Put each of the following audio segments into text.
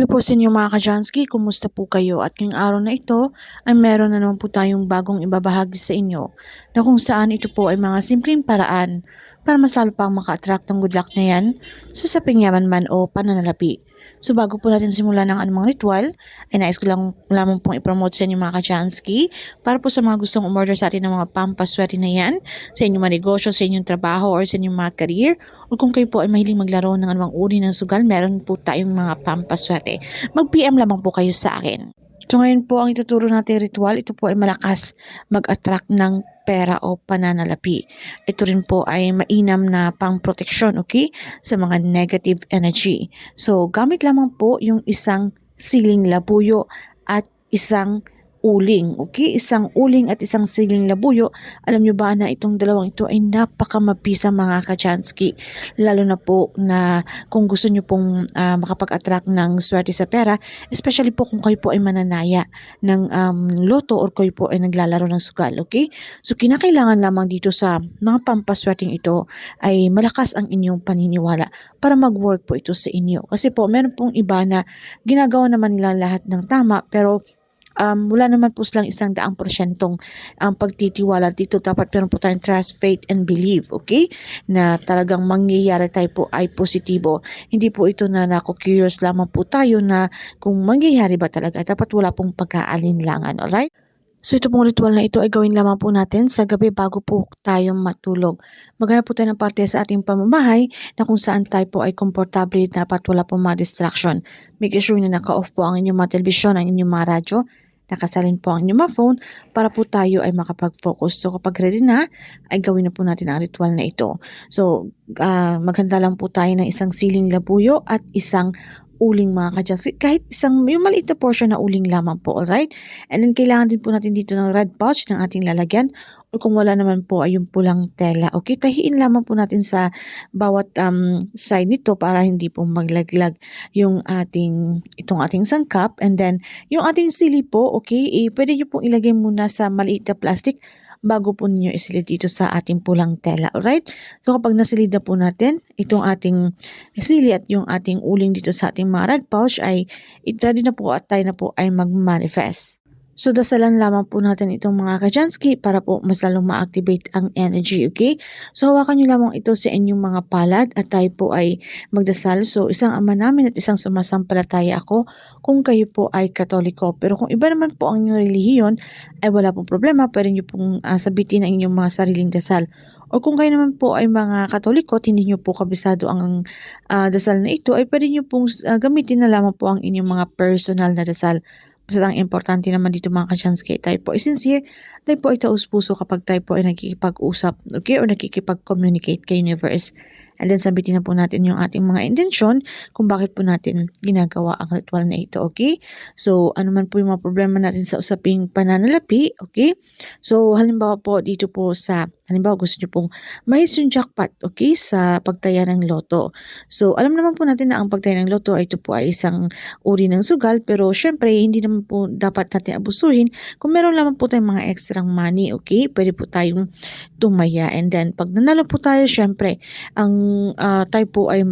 Hello po sa inyo mga ka-Jansky, kumusta po kayo? At ngayong araw na ito ay meron na naman po tayong bagong ibabahagi sa inyo na kung saan ito po ay mga simpleng paraan para mas lalo pang maka-attract ng good luck na yan sa saping yaman man o pananalapi. So bago po natin simulan ng anumang ritual, ay nais ko lang lamang pong ipromote sa inyo mga ka-Jansky para po sa mga gustong umorder sa atin ng mga pampaswerte na yan sa inyong mga negosyo, sa inyong trabaho, or sa inyong mga career. O kung kayo po ay mahiling maglaro ng anumang uri ng sugal, meron po tayong mga pampaswerte. Mag-PM lamang po kayo sa akin. So ngayon po ang ituturo natin ritual, ito po ay malakas mag-attract ng pera o pananalapi. Ito rin po ay mainam na pang-proteksyon, okay, sa mga negative energy. So gamit lamang po yung isang siling labuyo at isang uling, okay? Isang uling at isang siling labuyo. Alam nyo ba na itong dalawang ito ay napakamabisa mga ka-Jansky. Lalo na po na kung gusto nyo pong makapag-attract ng swerte sa pera, especially po kung kayo po ay mananaya ng loto or kayo po ay naglalaro ng sugal, okay? So kinakailangan lamang dito sa mga pampaswerteng ito ay malakas ang inyong paniniwala para mag-work po ito sa inyo. Kasi po meron pong iba na ginagawa naman nila lahat ng tama pero wala naman po silang 100% pagtitiwala dito. Dapat meron po tayong trust, faith, and believe, okay? Na talagang mangyayari tayo po ay positibo. Hindi po ito na curious lamang po tayo na kung mangyayari ba talaga. Dapat wala pong pagkaalinlangan, alright? So ito pong ritual na ito ay gawin lamang po natin sa gabi bago po tayo matulog. Maghanap po tayo ng parte sa ating pamamahay na kung saan tayo po ay komportable, dapat wala pong mga distraction. Make sure na naka-off po ang inyong mga telebisyon, ang inyong mga radyo, nakasalin po ang inyong mga phone para po tayo ay makapag-focus. So kapag ready na, ay gawin na po natin ang ritual na ito. So maghanda lang po tayo ng isang siling labuyo at isang uling mga ka-Jansky. Kahit isang yung maliit na portion na uling lamang po, alright? And then kailangan din po natin dito ng red pouch ng ating lalagyan. O kung wala naman po ay yung pulang tela. Okay, tahiin lamang po natin sa bawat side nito para hindi po maglaglag yung itong ating sangkap. And then yung ating sili po, okay, pwede nyo pong ilagay muna sa maliit na plastic bago po ninyo isilid dito sa ating pulang tela. Alright? So kapag nasilid na po natin itong ating sili at yung ating uling dito sa ating mga red pouch ay ready na po at tayo na po ay mag-manifest. So dasalan lamang po natin itong mga ka-Jansky para po mas lalong ma-activate ang energy, okay? So hawakan nyo lamang ito sa inyong mga palad at tayo po ay magdasal. So isang ama namin at isang sumasampalataya ako kung kayo po ay Katoliko. Pero kung iba naman po ang inyong relihiyon ay wala pong problema, pwede nyo pong sabitin ang inyong mga sariling dasal. O kung kayo naman po ay mga Katoliko at hindi nyo po kabisado ang dasal na ito, ay pwede nyo pong gamitin na lamang po ang inyong mga personal na dasal. Basta ang importante naman dito mga ka-Jansky, tayo po ay sincere, tayo po ay taus-puso kapag tayo po ay nakikipag-usap, okay, or nakikipag-communicate kay universe. And then sabitin na po natin yung ating mga intensyon kung bakit po natin ginagawa ang ritual na ito, okay? So ano man po yung mga problema natin sa usaping pananalapi, okay? So halimbawa po dito po halimbawa gusto nyo pong mahis yung jackpot, okay, sa pagtaya ng loto. So alam naman po natin na ang pagtaya ng loto ay ito po ay isang uri ng sugal, pero syempre hindi naman po dapat natin abusuhin. Kung meron lamang po tayong mga extra money, okay, pwede po tayong tumaya. And then pag nanalo po tayo, syempre ang tayo po ay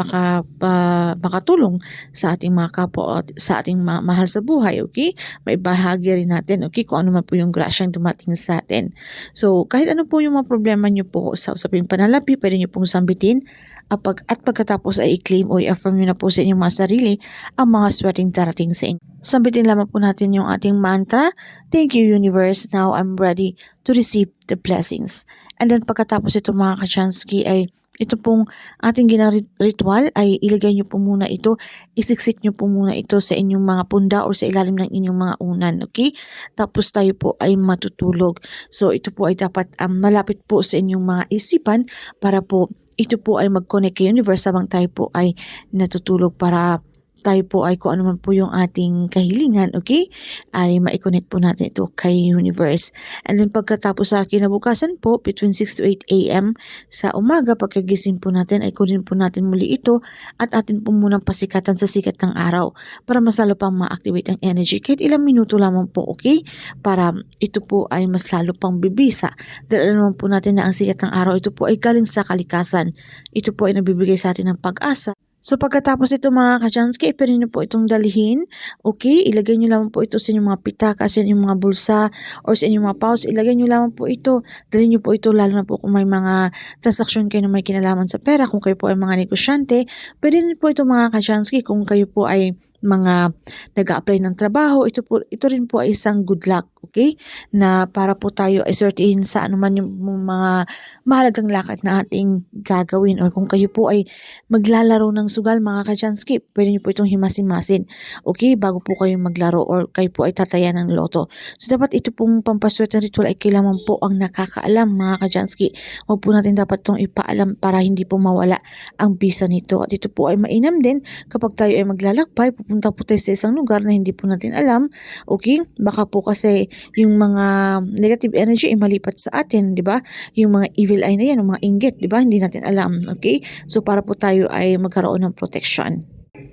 makatulong sa ating mga kapwa at sa ating mahal sa buhay, okay? May bahagi rin natin, okay, kung ano man po yung grasyang dumating sa atin. So kahit ano po yung mga problema nyo po sa usaping panalapi, pwede nyo pong sambitin at pagkatapos ay i-claim o i-affirm nyo na po sa inyong mga sarili ang mga swerteng darating sa inyo. Sambitin lamang po natin yung ating mantra, "Thank you universe, now I'm ready to receive the blessings." And then pagkatapos ito mga ka-Jansky ay ito pong ating ritual ay ilagay nyo po muna ito, isiksik nyo po muna ito sa inyong mga punda or sa ilalim ng inyong mga unan, okay? Tapos tayo po ay matutulog. So ito po ay dapat malapit po sa inyong mga isipan para po ito po ay mag-connect kay universe habang tayo po ay natutulog para tayo po ay kung ano man po yung ating kahilingan, okay, ay ma-connect po natin ito kay universe. And then pagkatapos sa kinabukasan po, between 6 to 8 a.m. sa umaga, pagkagising po natin, ay kunin po natin muli ito at atin po munang pasikatan sa sikat ng araw para mas lalo pang ma-activate ang energy. Kahit ilang minuto lamang po, okay, para ito po ay mas lalo pang bibisa. Dahil naman po natin na ang sikat ng araw, ito po ay galing sa kalikasan. Ito po ay nabibigay sa atin ng pag-asa. So pagkatapos ito mga ka-Jansky, pwede niyo po itong dalhin. Okay, ilagay niyo lamang po ito sa inyong mga pitaka, sa inyong mga bulsa, or sa inyong mga pouch. Ilagay niyo lamang po ito. Dalhin niyo po ito lalo na po kung may mga transaksyon kayo na may kinalaman sa pera. Kung kayo po ay mga negosyante, pwede niyo po ito mga ka-Jansky kung kayo po ay mga nag-a-apply ng trabaho, ito rin po ay isang good luck, okay? Na para po tayo ay swertihin sa anuman yung mga mahalagang lakad na ating gagawin, or kung kayo po ay maglalaro ng sugal mga ka-Jansky, pwede niyo po itong himasin-masin, okay? Bago po kayo maglaro or kayo po ay tataya ng loto. So dapat ito pong pampaswerte ritual ay kailangan po ang nakakaalam mga ka-Jansky. Huwag po natin dapat itong ipaalam para hindi po mawala ang bisa nito. At ito po ay mainam din kapag tayo ay maglalakbay, pupunta po tayo sa isang lugar na hindi po natin alam, okay? Baka po kasi yung mga negative energy ay malipat sa atin, di ba? Yung mga evil eye na yan, yung mga inggit, di ba? Hindi natin alam, okay? So para po tayo ay magkaroon ng protection.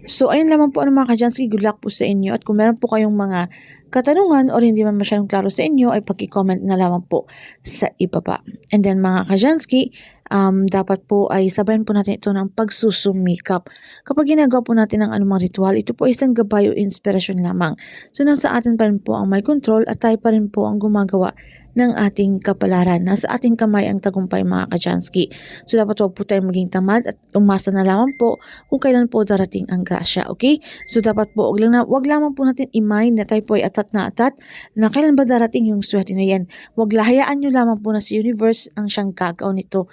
So ayun lamang po mga ka-Jansky, good luck po sa inyo, at kung meron po kayong mga katanungan or hindi man masyadong klaro sa inyo ay pag-comment na lamang po sa ibaba. And then mga ka-Jansky, dapat po ay sabayan po natin ito ng pagsusumikap. Kapag ginagawa po natin ang anumang ritual, ito po ay isang gabay o inspirasyon lamang. So nasa atin pa rin po ang may control at tayo pa rin po ang gumagawa ng ating kapalaran. Nasa ating kamay ang tagumpay mga ka-Jansky. So dapat huwag po tayong maging tamad at umasa na lamang po kung kailan po darating ang grasya, okay? So dapat po wag lamang po natin i-mind na tayo po ay atat na kailan ba darating yung swerte na yan. Wag lahayaan nyo lamang po na si universe ang siyang gagaw nito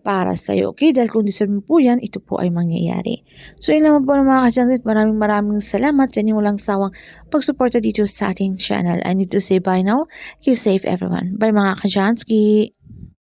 para sa'yo, okay? Dahil kung deserve mo po yan, ito po ay mangyayari. So yun lamang po mga ka-Jansky, maraming salamat sa inyong walang sawang pagsuporta dito sa ating channel. I need to say bye now. Keep safe everyone. Bye mga ka-Jansky.